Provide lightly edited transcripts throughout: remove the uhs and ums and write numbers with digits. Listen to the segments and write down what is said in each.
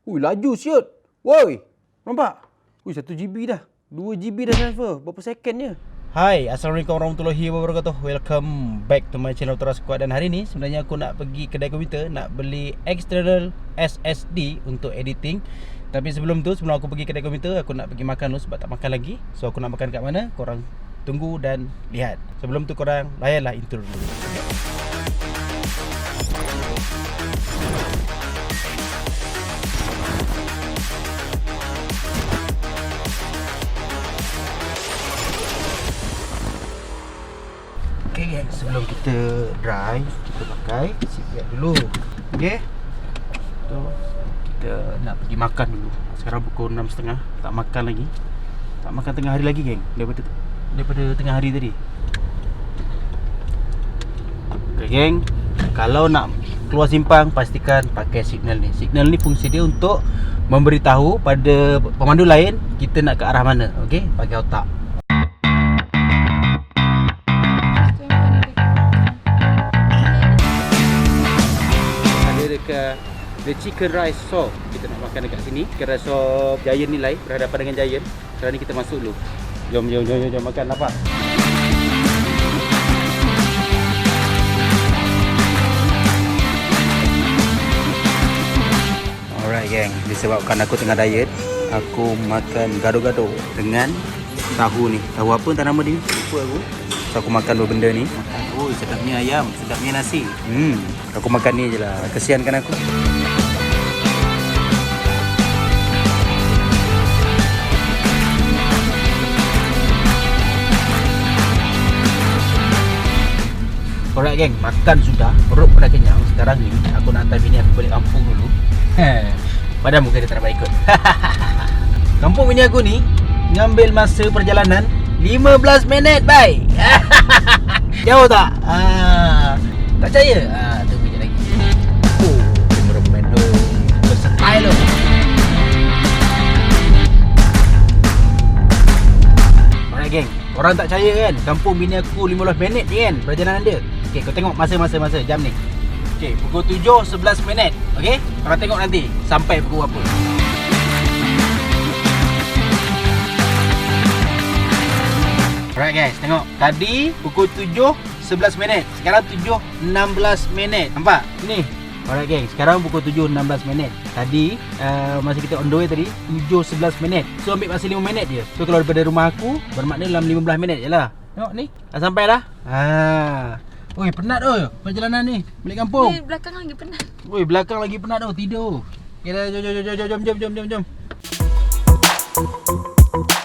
Ui, laju siut. Woi, nampak? Ui, 1GB dah. 2GB dah transfer. Berapa second je? Hai, Assalamualaikum warahmatullahi wabarakatuh. Welcome back to my channel Ultra Squad. Dan hari ni sebenarnya aku nak pergi kedai komputer, nak beli external SSD untuk editing. Tapi sebelum aku pergi kedai komputer, aku nak pergi makan dulu sebab tak makan lagi. So aku nak makan kat mana? Korang tunggu dan lihat. Sebelum tu korang layanlah intro dulu. Okay guys, sebelum kita drive, kita pakai seatbelt dulu. Okay, so kita nak pergi makan dulu. Sekarang pukul 6.30, tak makan lagi. Tak makan tengah hari lagi geng, daripada tengah hari tadi. Okay geng, kalau nak keluar simpang, pastikan pakai signal ni. Signal ni fungsi dia untuk memberitahu pada pemandu lain kita nak ke arah mana. Okay, pakai otak. Dekat The Chicken Rice Shop, kita nak makan dekat sini. Chicken Rice Shop Giant Nilai, berhadapan dengan Giant. Sekarang ni kita masuk dulu. Jom makan apa? Alright geng, disebabkan aku tengah diet, aku makan gado-gado dengan tahu ni. Tahu apa entah nama dia, lupa aku. So aku makan dua benda ni. Oh, sedapnya ayam, sedapnya nasi. Aku makan ni je lah, kesiankan aku. Alright geng, makan sudah, perut pada kenyang. Sekarang ni aku nak hantar bini aku balik kampung dulu. Pada muka dia tak dapat ikut. Kampung bini aku ni ngambil masa perjalanan 15 minit, bye. Jauh tak? Tak percaya? Tunggu je lagi. Oh, cameraman tu berstyle tu. Alright geng, korang tak percaya kan? Kampung bini aku 15 minit je kan perjalanan dia. Okay, kau tengok masa jam ni. Okay, pukul 7.11 minit. Okay, korang tengok nanti sampai pukul berapa. Alright guys, tengok. Tadi pukul 7.11 minit. Sekarang 7.16 minit. Nampak? Ni. Alright guys, sekarang pukul 7.16 minit. Tadi masa kita on the way tadi 7.11 minit. So ambil masa 5 minit je. So kalau daripada rumah aku bermakna dalam 15 minit je lah. Tengok ni, dah sampai dah. Oi, penat tu perjalanan ni balik kampung. Ni belakang lagi penat. Oi, belakang lagi penat tu, tidur. Okay, jom.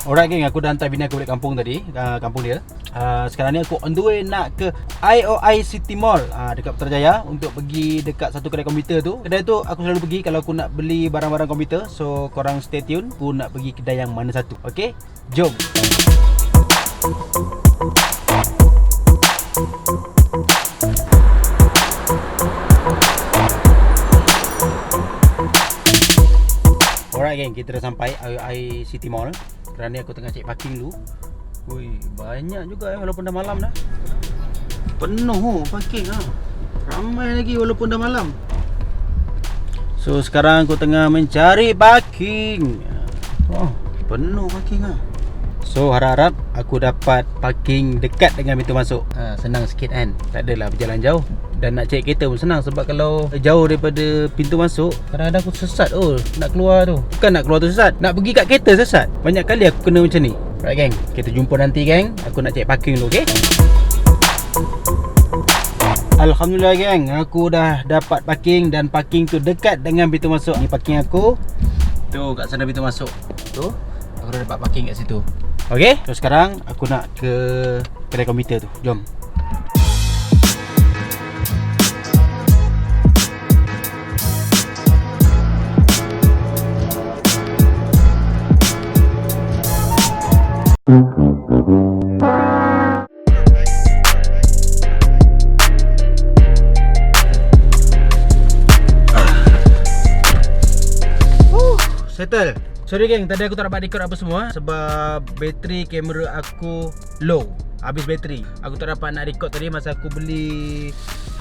Alright geng, aku dah hantar bini aku balik kampung tadi, kampung dia. Sekarang ni aku on the way nak ke IOI City Mall dekat Putrajaya untuk pergi dekat satu kedai komputer tu. Kedai tu aku selalu pergi kalau aku nak beli barang-barang komputer. So korang stay tune, aku nak pergi kedai yang mana satu. Okay, jom. Alright geng, kita dah sampai IOI City Mall. Sekarang ni aku tengah cek parking dulu. Ui, banyak juga walaupun dah malam dah. Penuh parking lah. Ramai lagi walaupun dah malam. So sekarang aku tengah mencari parking. Penuh parking lah. So harap-harap aku dapat parking dekat dengan pintu masuk. Senang sikit kan. Tak adalah berjalan jauh. Dan nak cek kereta pun senang. Sebab kalau jauh daripada pintu masuk, kadang-kadang aku sesat nak keluar tu. Bukan nak keluar tu sesat, nak pergi kat kereta sesat. Banyak kali aku kena macam ni. Alright geng, kita jumpa nanti geng. Aku nak cek parking dulu, okay? Alhamdulillah geng, aku dah dapat parking. Dan parking tu dekat dengan pintu masuk. Ni parking aku. Tu kat sana pintu masuk. Tu, aku dah dapat parking kat situ. Okay, so sekarang aku nak ke kedai komputer tu. Jom. Settle. Sorry geng, tadi aku tak dapat record apa semua sebab bateri kamera aku low. habis bateri. Aku tak dapat nak record tadi masa aku beli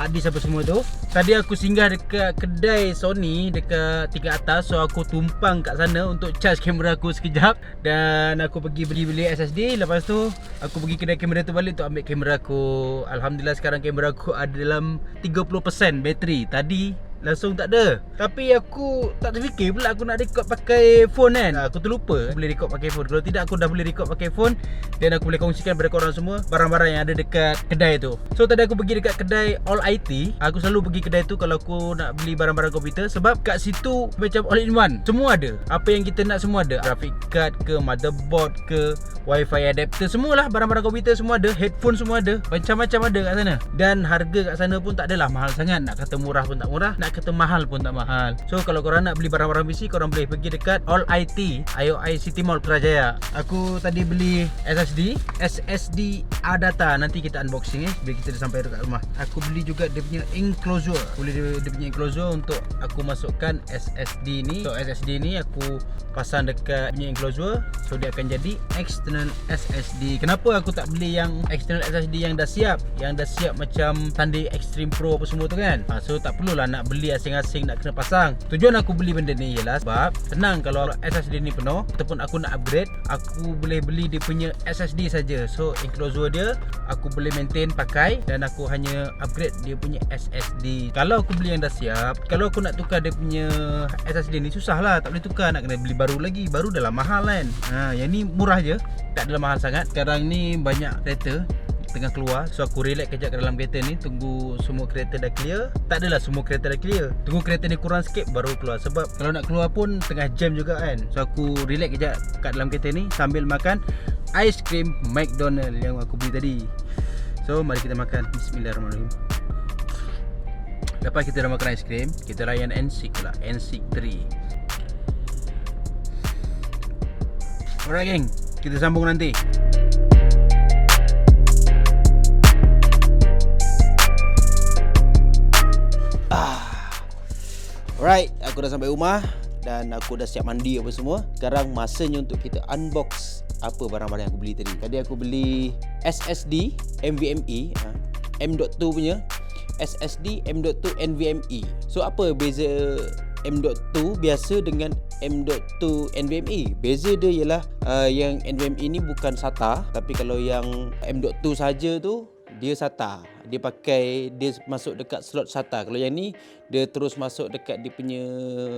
hard disk apa semua tu. Tadi aku singgah dekat kedai Sony dekat tingkat atas. So aku tumpang kat sana untuk charge kamera aku sekejap. Dan aku pergi beli SSD. Lepas tu aku pergi kedai kamera tu balik untuk ambil kamera aku. Alhamdulillah sekarang kamera aku ada dalam 30% bateri. Tadi langsung tak ada. Tapi aku tak terfikir pula aku nak record pakai phone kan. Aku terlupa boleh record pakai phone. Kalau tidak aku dah boleh record pakai phone. Dan aku boleh kongsikan kepada korang semua barang-barang yang ada dekat kedai tu. So tadi aku pergi dekat kedai All IT. Aku selalu pergi kedai tu kalau aku nak beli barang-barang komputer. Sebab kat situ macam all in one. Semua ada. Apa yang kita nak semua ada. Graphic card ke, motherboard ke, wifi adapter, semualah barang-barang komputer semua ada. Headphone semua ada. Macam-macam ada kat sana. Dan harga kat sana pun tak adalah mahal sangat. Nak kata murah pun tak murah, nak kata mahal pun tak mahal. So kalau korang nak beli barang-barang PC, korang boleh pergi dekat All IT, IOI City Mall Putrajaya. Aku tadi beli SSD Adata. Nanti kita unboxing bila kita dah sampai dekat rumah. Aku beli juga dia punya enclosure. Boleh dia punya enclosure untuk aku masukkan SSD ni. So SSD ni aku pasang dekat punya enclosure. So dia akan jadi external SSD. Kenapa aku tak beli yang external SSD yang dah siap? Yang dah siap macam Sunday Extreme Pro apa semua tu kan. So tak perlulah nak beli asing-asing nak kena pasang. Tujuan aku beli benda ni ialah sebab senang kalau SSD ni penuh ataupun aku nak upgrade, aku boleh beli dia punya SSD saja. So enclosure dia aku boleh maintain pakai dan aku hanya upgrade dia punya SSD. Kalau aku beli yang dah siap, kalau aku nak tukar dia punya SSD ni susah lah, tak boleh tukar, nak kena beli baru lagi. Baru dah lah mahal kan. Yang ni murah je, tak adalah mahal sangat. Sekarang ni banyak kereta tengah keluar. So aku relax kejap kat dalam kereta ni. Tunggu semua kereta dah clear. Tak adalah semua kereta dah clear. Tunggu kereta ni kurang sikit baru keluar. Sebab kalau nak keluar pun tengah jam juga kan. So aku relax kejap kat dalam kereta ni sambil makan aiskrim McDonald yang aku beli tadi. So mari kita makan. Bismillahirrahmanirrahim. Lepas kita dah makan aiskrim, kita layan NSYNC pula. NSYNC 3. Alright geng, kita sambung nanti. Alright, aku dah sampai rumah dan aku dah siap mandi apa semua. Sekarang masanya untuk kita unbox apa barang-barang yang aku beli tadi. Tadi aku beli SSD NVMe M.2 punya SSD M.2 NVMe. So apa beza M.2 biasa dengan M.2 NVMe? Beza dia ialah yang NVMe ni bukan SATA, tapi kalau yang M.2 saja tu dia SATA. Dia masuk dekat slot SATA. Kalau yang ni dia terus masuk dekat dia punya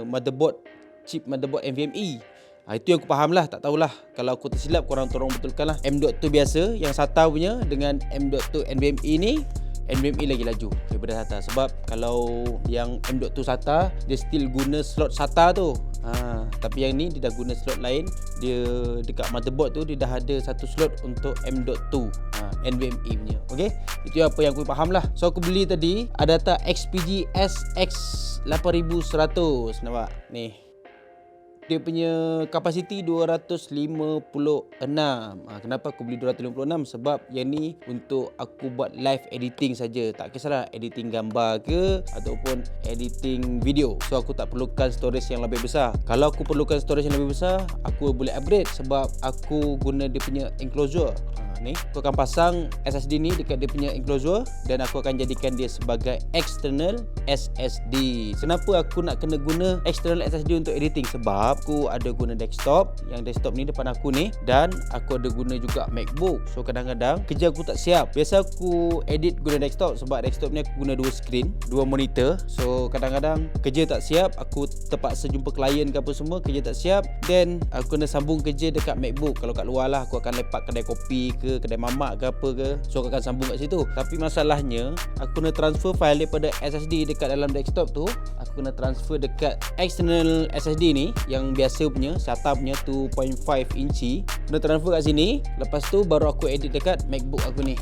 motherboard, chip motherboard NVMe. Itu yang aku faham lah, tak tahulah. Kalau aku tersilap korang tolong betulkan lah. M.2 biasa yang SATA punya dengan M.2 NVMe ni, NVMe lagi laju daripada SATA. Sebab kalau yang M.2 SATA dia still guna slot SATA tu. Tapi yang ni dia dah guna slot lain. Dia dekat motherboard tu dia dah ada satu slot untuk M.2 NVMe punya. Okay, itu apa yang aku faham lah. So aku beli tadi Adata XPG SX8100. Nampak ni, dia punya kapasiti 256. Kenapa aku beli 256? Sebab yang ni untuk aku buat live editing saja. Tak kisahlah editing gambar ke ataupun editing video. So aku tak perlukan storage yang lebih besar. Kalau aku perlukan storage yang lebih besar, aku boleh upgrade sebab aku guna dia punya enclosure. Ni aku akan pasang SSD ni dekat dia punya enclosure dan aku akan jadikan dia sebagai external SSD. Kenapa aku nak kena guna external SSD untuk editing? Sebab aku ada guna desktop. Yang desktop ni depan aku ni, dan aku ada guna juga MacBook. So kadang-kadang kerja aku tak siap. Biasa aku edit guna desktop sebab desktop ni aku guna dua screen, dua monitor. So kadang-kadang kerja tak siap, aku terpaksa jumpa klien ke apa semua, kerja tak siap, then aku kena sambung kerja dekat MacBook. Kalau kat luar lah, aku akan lepak kedai kopi ke kedai mamak ke apa ke, so aku akan sambung kat situ. Tapi masalahnya aku kena transfer file daripada SSD dekat dalam desktop tu, aku kena transfer dekat external SSD ni yang biasa punya, SATA punya 2.5 inci, kena transfer kat sini. Lepas tu baru aku edit dekat MacBook aku ni.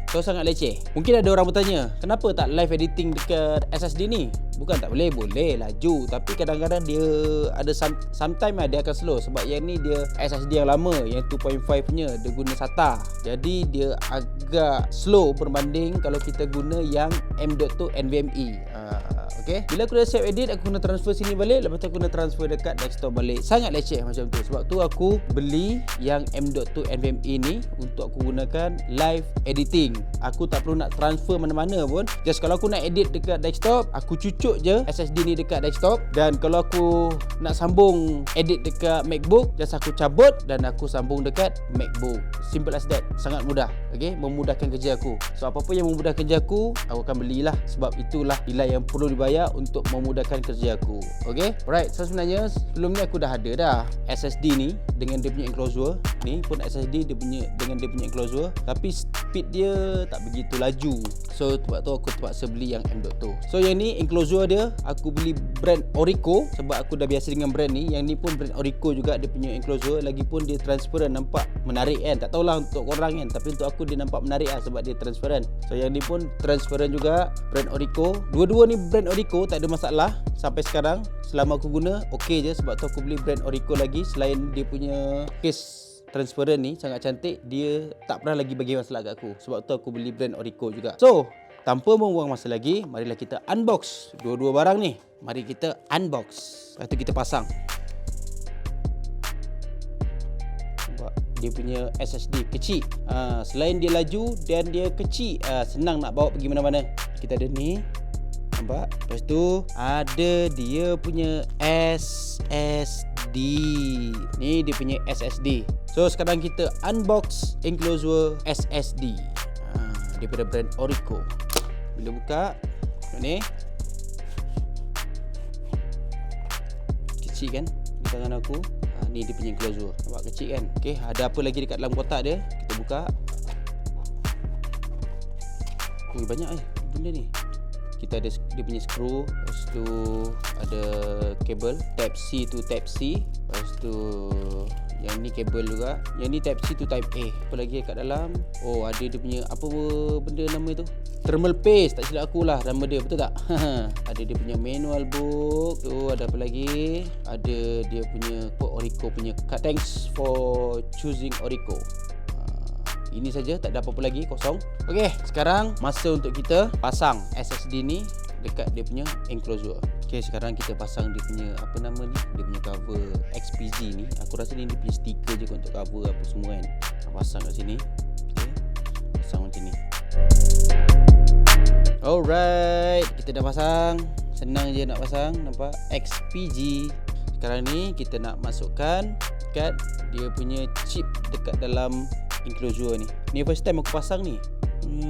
So sangat leceh. Mungkin ada orang bertanya, kenapa tak live editing dekat SSD ni? Bukan tak boleh, boleh laju. Tapi kadang-kadang dia ada sometime dia akan slow. Sebab yang ni dia SSD yang lama, yang 2.5 punya, dia guna SATA. Jadi dia agak slow berbanding kalau kita guna yang M.2 NVMe. Okay, bila aku dah siap edit, aku kena transfer sini balik, lepas tu aku kena transfer dekat desktop balik. Sangat leceh macam tu. Sebab tu aku beli yang M.2 NVMe ni untuk aku gunakan live editing. Aku tak perlu nak transfer mana-mana pun. Just kalau aku nak edit dekat desktop, aku cucuk je SSD ni dekat desktop, dan kalau aku nak sambung edit dekat MacBook, just aku cabut dan aku sambung dekat MacBook. Simple as that. Sangat mudah. Okay, memudahkan kerja aku. So apa-apa yang memudahkan kerja aku akan belilah. Sebab itulah nilai yang perlu dibayar untuk memudahkan kerja aku. Okay, alright. So sebenarnya sebelum ni aku dah ada dah SSD ni dengan dia punya enclosure. Ni pun SSD dia punya dengan dia punya enclosure, tapi speed dia tak begitu laju. So sebab tu aku terpaksa beli yang M.2. So yang ni enclosure dia aku beli brand Orico sebab aku dah biasa dengan brand ni. Yang ni pun brand Orico juga dia punya enclosure. Lagipun dia transparent, nampak menarik kan. Tak tahulah untuk korang kan, tapi untuk aku dia nampak menarik lah sebab dia transparent. So yang ni pun transparent juga, brand Orico. Dua-dua ni brand Orico, tak ada masalah sampai sekarang. Selama aku guna okey je. Sebab tu aku beli brand Orico lagi. Selain dia punya case transparent ni sangat cantik, dia tak pernah lagi bagi masalah kat aku. Sebab tu aku beli brand Orico juga. So tanpa membuang masa lagi, marilah kita unbox dua-dua barang ni. Mari kita unbox. Lepas tu kita pasang. Nampak dia punya SSD kecil. Selain dia laju dan dia kecil, senang nak bawa pergi mana-mana. Kita ada ni. Nampak? Lepas tu ada dia punya SSD. Ni dia punya SSD. So sekarang kita unbox enclosure SSD daripada brand Orico. Bila buka ni kecil kan di tangan aku. Ni dia punya enclosure. Nampak kecil kan? Okey, ada apa lagi dekat dalam kotak dia? Kita buka. Banyak benda ni. Kita ada dia punya screw, lepas tu ada kabel type C to type C, lepas tu yang ni kabel juga, yang ni type C to type A. Apa lagi kat dalam? Oh, ada dia punya apa benda nama tu? Thermal paste, tak silap aku lah nama dia, betul tak? Ada dia punya manual book. Tu ada apa lagi? Ada dia punya Orico punya card. Thanks for choosing Orico. Ini saja, tak ada apa-apa lagi, kosong. Okey, sekarang masa untuk kita pasang SSD ni dekat dia punya enclosure. Okey, sekarang kita pasang dia punya apa nama ni? Dia punya cover XPG ni. Aku rasa ni dia punya stiker je untuk cover apa semua kan. Kita pasang kat sini. Okey. Pasang macam ni. Alright, kita dah pasang. Senang je nak pasang, nampak? XPG. Sekarang ni kita nak masukkan dekat dia punya chip dekat dalam enclosure ni. Ni first time aku pasang ni.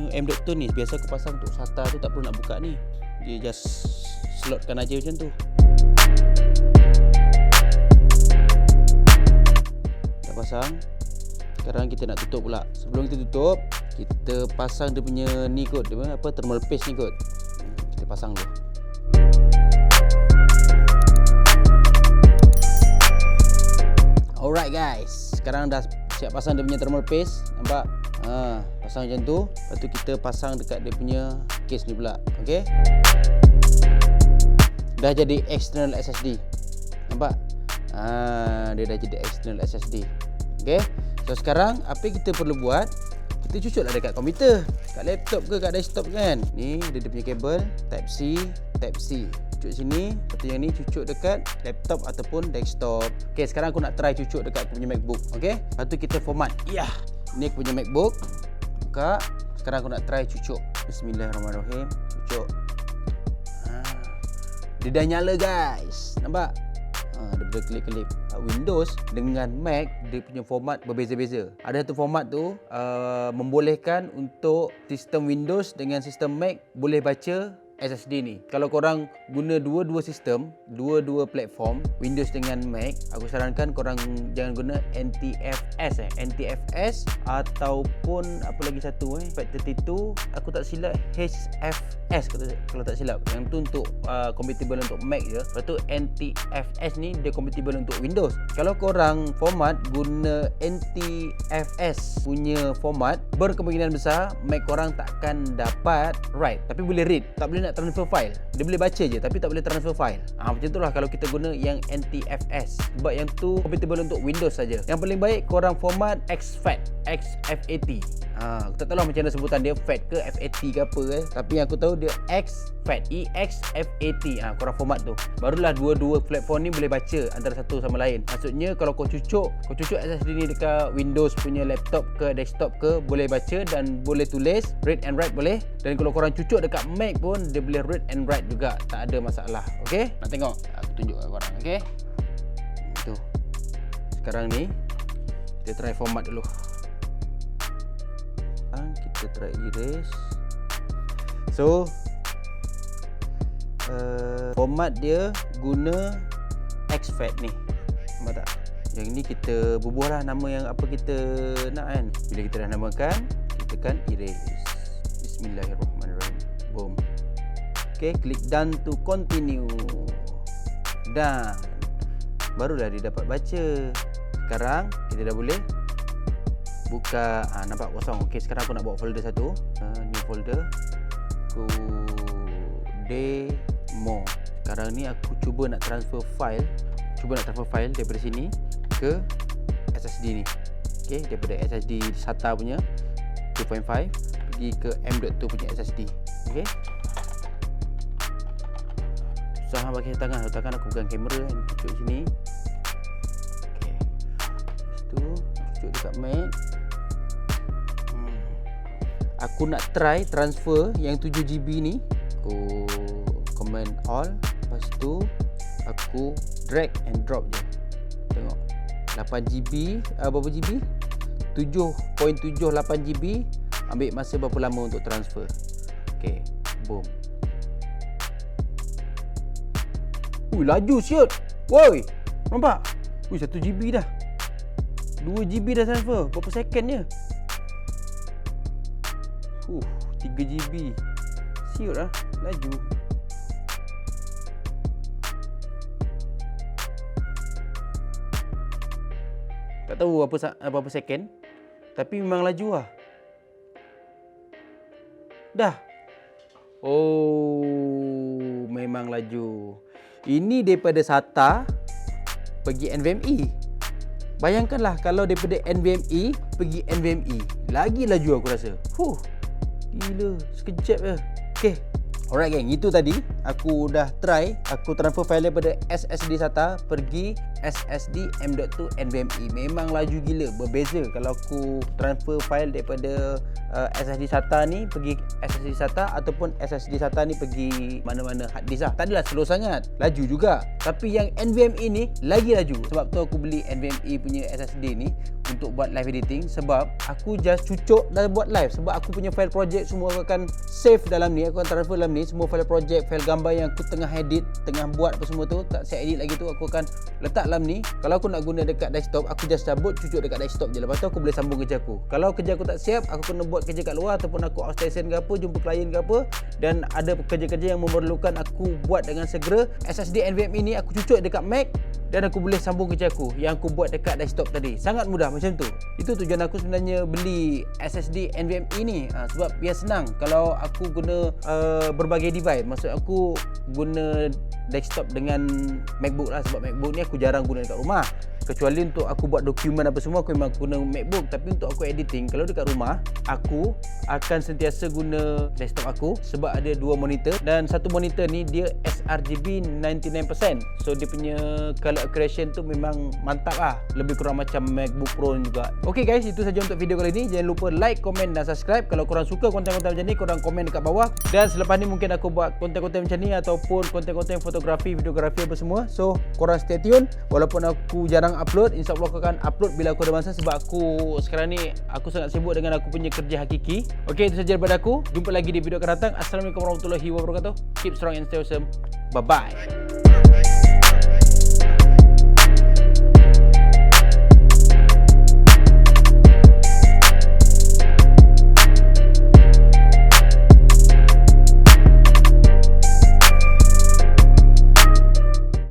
M.2 ni biasa aku pasang untuk SATA tu, tak perlu nak buka ni. Dia just slotkan aja macam tu. Dah pasang. Sekarang kita nak tutup pula. Sebelum kita tutup, kita pasang dia punya ni kot, dia apa, thermal paste ni kot. Kita pasang dulu. Alright guys, sekarang dah siap pasang dia punya thermal paste. Nampak? Pasang macam tu. Lepas tu kita pasang dekat dia punya case ni pula. Okay, dah jadi external SSD. Nampak? Dia dah jadi external SSD. Okay, so sekarang apa yang kita perlu buat, kita cucuklah dekat komputer, kat laptop ke kat desktop kan. Ni dia punya kabel type C, type C. Cucuk sini, lepas tu yang ni cucuk dekat laptop ataupun desktop. Okay, sekarang aku nak try cucuk dekat aku punya MacBook. Okay, lepas tu kita format. Ni aku punya MacBook. Buka. Sekarang aku nak try cucuk. Bismillahirrahmanirrahim. Cucuk. Dia dah nyala guys. Nampak? Daripada kelip-kelip. Windows dengan Mac, dia punya format berbeza-beza. Ada satu format tu membolehkan untuk sistem Windows dengan sistem Mac boleh baca SSD ni. Kalau korang guna dua-dua sistem, dua-dua platform, Windows dengan Mac, aku sarankan korang jangan guna NTFS NTFS ataupun apa lagi satu FAT32, aku tak silap HFS kalau tak silap. Yang tu untuk compatible untuk Mac je. Lepas tu NTFS ni dia compatible untuk Windows. Kalau korang format guna NTFS punya format, berkemungkinan besar Mac korang takkan dapat write, tapi boleh read. Tak boleh nak transfer file. Dia boleh baca je tapi tak boleh transfer file. Macam itulah kalau kita guna yang NTFS. Sebab yang tu compatible untuk Windows saja. Yang paling baik korang format exFAT. XFAT. Aku tak tahu lah macam mana sebutan dia, FAT ke FAT ke apa tapi yang aku tahu dia XFAT, EXFAT. Korang format tu. Barulah dua-dua platform ni boleh baca antara satu sama lain. Maksudnya kalau kau cucuk SSD ni dekat Windows punya laptop ke desktop ke, boleh baca dan boleh tulis, read and write boleh. Dan kalau korang cucuk dekat Mac pun dia boleh read and write juga, tak ada masalah. Okey, nak tengok? Aku tunjuk kat korang. Okey, tu sekarang ni kita try format dulu. Kita try erase. So format dia guna exFAT ni, nampak tak? Yang ni kita bubuh lah nama yang apa kita nak kan. Bila kita dah namakan, kita tekan erase. Bismillahirrahmanirrahim. Boom. Okay, klik done to continue. Dan barulah dia dapat baca. Sekarang kita dah boleh buka. Nampak kosong. Okey, sekarang aku nak buat folder satu. New folder. Aku demo. Sekarang ni aku cuba nak transfer file. Daripada sini ke SSD ni. Okey, daripada SSD SATA punya 2.5 pergi ke M.2 punya SSD. Okey. Susah pakai tangan. Takkan aku pegang kamera kan. Cucuk sini. Okey. Lepas tu cucuk dekat Mac. Aku nak try transfer yang 7GB ni. Aku command all. Lepas tu aku drag and drop je. Tengok 8GB, berapa GB? 7.78GB. Ambil masa berapa lama untuk transfer. Okay, boom. Laju siut. Woi, nampak? 1GB dah, 2GB dah transfer. Berapa second je? 3GB. Siut lah, laju. Tak tahu apa second, tapi memang laju lah. Dah. Oh, memang laju. Ini daripada SATA pergi NVMe. Bayangkanlah kalau daripada NVMe pergi NVMe, lagi laju aku rasa. Gila, sekejap je. Okay, alright gang, itu tadi aku dah try. Aku transfer file daripada SSD SATA pergi SSD M.2 NVMe. Memang laju gila, berbeza kalau aku transfer file daripada SSD SATA ni pergi SSD SATA ataupun SSD SATA ni pergi mana-mana hard disk lah. Tak adalah slow sangat, laju juga. Tapi yang NVMe ni lagi laju. Sebab tu aku beli NVMe punya SSD ni untuk buat live editing. Sebab aku just cucuk dan buat live. Sebab aku punya file project semua aku akan save dalam ni. Aku akan transfer dalam ni semua file project, file gambar yang aku tengah edit, tengah buat apa semua tu, tak saya edit lagi tu, aku akan letak dalam ni. Kalau aku nak guna dekat desktop, aku just cabut, cucuk dekat desktop je. Lepas tu aku boleh sambung kerja aku. Kalau kerja aku tak siap, aku kena buat kerja kat luar ataupun aku outstation ke apa, jumpa klien ke apa, dan ada kerja-kerja yang memerlukan aku buat dengan segera, SSD NVMe ni aku cucuk dekat Mac dan aku boleh sambung kerja aku yang aku buat dekat desktop tadi. Sangat mudah macam tu. Itu tujuan aku sebenarnya beli SSD NVMe ni, sebab biar senang kalau aku guna berbagai device. Maksud aku guna desktop dengan MacBook lah. Sebab MacBook ni aku jarang guna dekat rumah. Kecuali untuk aku buat dokumen apa semua, aku memang guna MacBook. Tapi untuk aku editing, kalau dekat rumah, aku akan sentiasa guna desktop aku. Sebab ada dua monitor, dan satu monitor ni dia sRGB 99%. So dia punya color accuracy tu memang mantap lah. Lebih kurang macam MacBook Pro juga. Okay guys, itu saja untuk video kali ni. Jangan lupa like, komen dan subscribe. Kalau korang suka konten-konten macam ni, korang komen dekat bawah. Dan selepas ni mungkin aku buat konten-konten macam ni, ataupun konten-konten fotografi, videografi apa semua. So korang stay tune. Walaupun aku jarang upload, InsyaAllah aku akan upload bila aku ada masa. Sebab aku sekarang ni aku sangat sibuk dengan aku punya kerja hakiki. Okay, itu saja daripada aku. Jumpa lagi di video akan datang. Assalamualaikum warahmatullahi wabarakatuh. Keep strong and stay awesome. Bye bye.